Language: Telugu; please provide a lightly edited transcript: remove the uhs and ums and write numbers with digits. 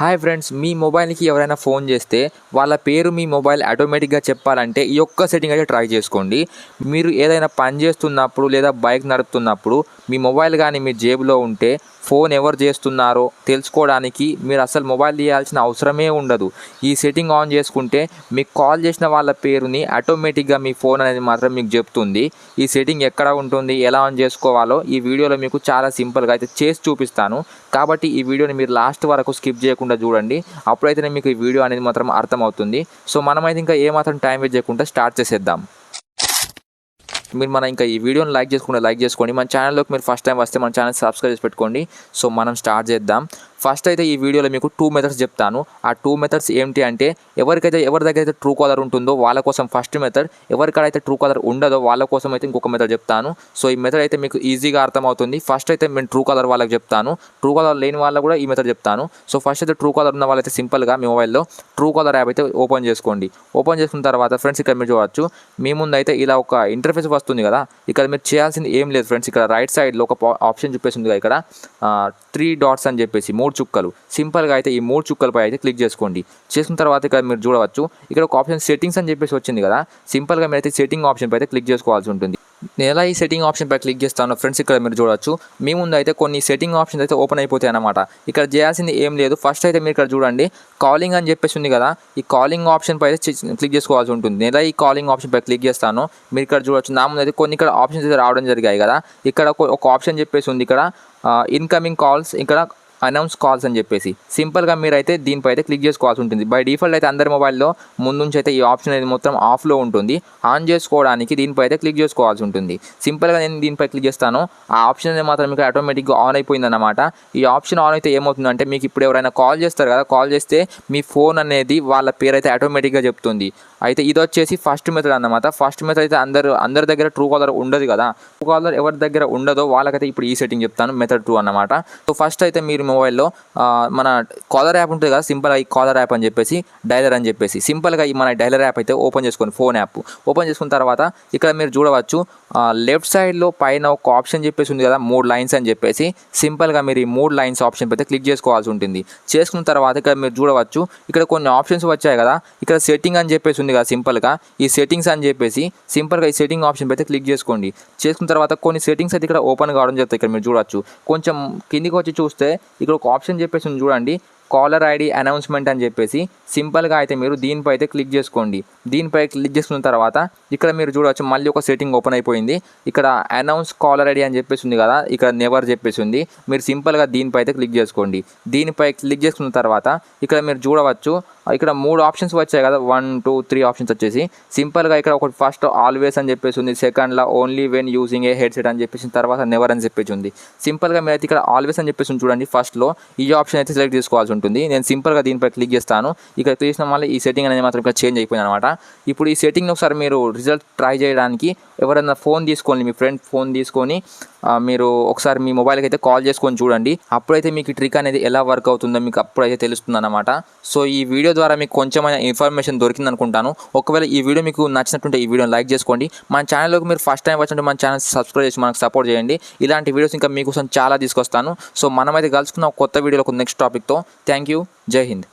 హాయ్ ఫ్రెండ్స్, మీ మొబైల్కి ఎవరైనా ఫోన్ చేస్తే వాళ్ళ పేరు మీ మొబైల్ ఆటోమేటిక్గా చెప్పాలంటే ఈ ఒక్క సెట్టింగ్ అయితే ట్రై చేసుకోండి. మీరు ఏదైనా పని చేస్తున్నప్పుడు లేదా బైక్ నడుపుతున్నప్పుడు మీ మొబైల్ కానీ మీ జేబులో ఉంటే ఫోన్ ఎవరు చేస్తున్నారో తెలుసుకోవడానికి మీరు అసలు మొబైల్ తీయాల్సిన అవసరమే ఉండదు. ఈ సెట్టింగ్ ఆన్ చేసుకుంటే మీకు కాల్ చేసిన వాళ్ళ పేరుని ఆటోమేటిక్గా మీ ఫోన్ అనేది మాత్రం మీకు చెప్తుంది. ఈ సెట్టింగ్ ఎక్కడ ఉంటుంది, ఎలా ఆన్ చేసుకోవాలో ఈ వీడియోలో మీకు చాలా సింపుల్గా అయితే చేసి చూపిస్తాను. కాబట్టి ఈ వీడియోని మీరు లాస్ట్ వరకు స్కిప్ చేయకుండా చూడండి. అప్పుడైతేనే మీకు ఈ వీడియో అనేది మాత్రం అర్థమవుతుంది. సో మనమైతే ఇంకా ఏమాత్రం టైం వేస్ట్ చేయకుండా స్టార్ట్ చేసేద్దాం. మీరు ఇంకా ఈ వీడియోని లైక్ చేసుకోండి. మన ఛానల్లోకి మీరు ఫస్ట్ టైం వస్తే మన ఛానల్ సబ్స్క్రైబ్ చేసి పెట్టుకోండి. సో మనం స్టార్ట్ చేద్దాం. ఫస్ట్ అయితే ఈ వీడియోలో మీకు 2 మెథడ్స్ చెప్తాను. ఆ 2 మెథడ్స్ ఏంటి అంటే ఎవరి దగ్గర అయితే ట్రూ కాలర్ ఉంటుందో వాళ్ళ కోసం ఫస్ట్ మెథడ్, ఎవరికైతే ట్రూ కాలర్ ఉండదో వాళ్ళ కోసం అయితే ఇంకొక మెథడ్ చెప్తాను. సో ఈ మెథడ్ అయితే మీకు ఈజీగా అర్థమవుతుంది. ఫస్ట్ అయితే నేను ట్రూ కాలర్ వాళ్ళకి చెప్తాను, ట్రూ కాలర్ లేని వాళ్ళకు కూడా ఈ మెథడ్ చెప్తాను. సో ఫస్ట్ అయితే ట్రూ కాలర్ ఉన్న వాళ్ళైతే సింపుల్గా మీ మొబైల్లో ట్రూ కాలర్ యాప్ అయితే ఓపెన్ చేసుకోండి. ఓపెన్ చేసుకున్న తర్వాత ఫ్రెండ్స్ ఇక్కడ మీరు చూడవచ్చు, మీ ముందు అయితే ఇలా ఒక ఇంటర్ఫేస్ వస్తుంది కదా. ఇక్కడ మీరు చేయాల్సింది ఏం లేదు ఫ్రెండ్స్. ఇక్కడ రైట్ సైడ్లో ఒక ఆప్షన్ చెప్పేసింది కదా, ఇక్కడ 3 డాట్స్ అని చెప్పేసి 3 చుక్కలు. సింపుల్గా అయితే ఈ 3 చుక్కలపై అయితే క్లిక్ చేసుకోండి. చేసుకున్న తర్వాత ఇక్కడ మీరు చూడవచ్చు, ఇక్కడ ఒక ఆప్షన్ సెట్టింగ్స్ అని చెప్పేసి వచ్చింది కదా. సింపుల్గా మీరు అయితే సెట్టింగ్ ఆప్షన్ పై అయితే క్లిక్ చేసుకోవాల్సి ఉంటుంది. నేను ఎలా ఈ సెట్టింగ్ ఆప్షన్ పై క్లిక్ చేస్తాను ఫ్రెండ్స్, ఇక్కడ మీరు చూడవచ్చు, మీ ముందు అయితే కొన్ని సెట్టింగ్ ఆప్షన్స్ అయితే ఓపెన్ అయిపోతాయి అన్నమాట. ఇక్కడ చేయాల్సింది ఏం లేదు. ఫస్ట్ అయితే మీరు ఇక్కడ చూడండి, కాలింగ్ అని చెప్పేసి ఉంది కదా. ఈ కాలింగ్ ఆప్షన్ పై అయితే క్లిక్ చేసుకోవాల్సి ఉంటుంది. నేను ఎలా ఈ కాలింగ్ ఆప్షన్ పై క్లిక్ చేస్తాను, మీరు ఇక్కడ చూడవచ్చు, నా ముందు అయితే కొన్ని ఇక్కడ ఆప్షన్స్ అయితే రావడం జరిగాయి కదా. ఇక్కడ ఒక ఆప్షన్ చెప్పేసి ఉంది, ఇక్కడ ఇన్కమింగ్ కాల్స్, ఇక్కడ అనౌన్స్ కాల్స్ అని చెప్పేసి. సింపుల్గా మీరైతే దీనిపై అయితే క్లిక్ చేసుకోవాల్సి ఉంటుంది. బై డిఫాల్ట్ అయితే అందరి మొబైల్లో ముందుంచి అయితే ఈ ఆప్షన్ అనేది మొత్తం ఆఫ్లో ఉంటుంది. ఆన్ చేసుకోవడానికి దీనిపై అయితే క్లిక్ చేసుకోవాల్సి ఉంటుంది. సింపుల్గా నేను దీనిపై క్లిక్ చేస్తాను, ఆ ఆప్షన్ అనేది మాత్రం మీకు ఆటోమేటిక్గా ఆన్ అయిపోయిందన్నమాట. ఈ ఆప్షన్ ఆన్ అయితే ఏమవుతుందంటే, మీకు ఇప్పుడు ఎవరైనా కాల్ చేస్తారు కదా, కాల్ చేస్తే మీ ఫోన్ అనేది వాళ్ళ పేరు అయితే ఆటోమేటిక్గా చెప్తుంది. అయితే ఇది వచ్చేసి ఫస్ట్ మెథడ్ అన్నమాట. ఫస్ట్ మెథడ్ అయితే అందరి దగ్గర ట్రూ కాలర్ ఉండదు కదా. ట్రూ కాలర్ ఎవరి దగ్గర ఉండదో వాళ్ళకైతే ఇప్పుడు ఈ సెట్టింగ్ చెప్తాను, మెథడ్ 2 అన్నమాట. సో ఫస్ట్ అయితే మీరు మొబైల్లో మన కాలర్ యాప్ ఉంటుంది కదా, సింపుల్గా ఈ కాలర్ యాప్ అని చెప్పేసి, డైలర్ అని చెప్పేసి, సింపుల్గా ఈ మన డైలర్ యాప్ అయితే ఓపెన్ చేసుకోండి. ఫోన్ యాప్ ఓపెన్ చేసుకున్న తర్వాత ఇక్కడ మీరు చూడవచ్చు, లెఫ్ట్ సైడ్లో పైన ఒక ఆప్షన్ చెప్పేసి ఉంది కదా, 3 లైన్స్ అని చెప్పేసి. సింపుల్గా మీరు ఈ 3 లైన్స్ ఆప్షన్ అయితే క్లిక్ చేసుకోవాల్సి ఉంటుంది. చేసుకున్న తర్వాత ఇక్కడ మీరు చూడవచ్చు, ఇక్కడ కొన్ని ఆప్షన్స్ వచ్చాయి కదా. ఇక్కడ సెట్టింగ్ అని చెప్పేసి ఉంది కదా, సింపుల్గా ఈ సెట్టింగ్స్ అని చెప్పేసి సింపుల్గా ఈ సెట్టింగ్ ఆప్షన్ అయితే క్లిక్ చేసుకోండి. చేసుకున్న తర్వాత కొన్ని సెట్టింగ్స్ అయితే ఇక్కడ ఓపెన్ కావడం జరుగుతుంది. ఇక్కడ మీరు చూడవచ్చు, కొంచెం కిందికి వచ్చి చూస్తే ఇక్కడ ఒక ఆప్షన్ చెప్పేసి ఉంది చూడండి, కాలర్ ఐడి అనౌన్స్మెంట్ అని చెప్పేసి. సింపుల్గా అయితే మీరు దీనిపై అయితే క్లిక్ చేసుకోండి. దీనిపై క్లిక్ చేసుకున్న తర్వాత ఇక్కడ మీరు చూడవచ్చు, మళ్ళీ ఒక సెట్టింగ్ ఓపెన్ అయిపోయింది. ఇక్కడ అనౌన్స్ కాలర్ ఐడి అని చెప్పేసి ఉంది కదా, ఇక్కడ నెవర్ చెప్పేసి ఉంది. మీరు సింపుల్గా దీనిపై అయితే క్లిక్ చేసుకోండి. దీనిపై క్లిక్ చేసుకున్న తర్వాత ఇక్కడ మీరు చూడవచ్చు, ఇక్కడ 3 ఆప్షన్స్ వచ్చాయి కదా, 1, 2, 3 ఆప్షన్స్ వచ్చేసి. సింపుల్గా ఇక్కడ ఒకటి ఫస్ట్ ఆల్వేస్ అని చెప్పేసి ఉంది, సెకండ్లో only when using a headset అని చెప్పేసి, తర్వాత నెవర్ అని చెప్పేసి ఉంది. సింపుల్గా మీరు అయితే ఇక్కడ ఆల్వేస్ అని చెప్పేసి చూడండి, ఫస్ట్లో ఈ ఆప్షన్ అయితే సెలెక్ట్ చేసుకోవాల్సి ఉంటుంది. నేను సింపుల్గా దీనిపై క్లిక్ చేస్తాను. ఇక్కడ చేసిన మళ్ళీ ఈ సెట్టింగ్ అనేది మాత్రం ఇక్కడ చేంజ్ అయిపోయింది అనమాట. ఇప్పుడు ఈ సెట్టింగ్ ఒకసారి మీరు రిజల్ట్ ట్రై చేయడానికి ఎవరైనా ఫోన్ తీసుకోండి, మీ ఫ్రెండ్ ఫోన్ తీసుకొని మీరు ఒకసారి మీ మొబైల్కి అయితే కాల్ చేసుకొని చూడండి. అప్పుడైతే మీకు ఈ ట్రిక్ అనేది ఎలా వర్క్ అవుతుందో మీకు అప్పుడైతే తెలుస్తుంది అన్నమాట. సో ఈ వీడియో ద్వారా మీకు కొంచెమైనా ఇన్ఫర్మేషన్ దొరికింది అనుకుంటాను. ఒకవేళ ఈ వీడియో మీకు నచ్చినట్టుంటే ఈ వీడియోని లైక్ చేసుకోండి. మన ఛానల్లోకి మీరు ఫస్ట్ టైం వచ్చినట్టు మన ఛానల్ సబ్స్క్రైబ్ చేసి మనకు సపోర్ట్ చేయండి. ఇలాంటి వీడియోస్ ఇంకా మీకోసం చాలా తీసుకొస్తాను. సో మనమైతే కలుసుకున్న కొత్త వీడియోలో నెక్స్ట్ టాపిక్తో. Thank you. జై హింద్.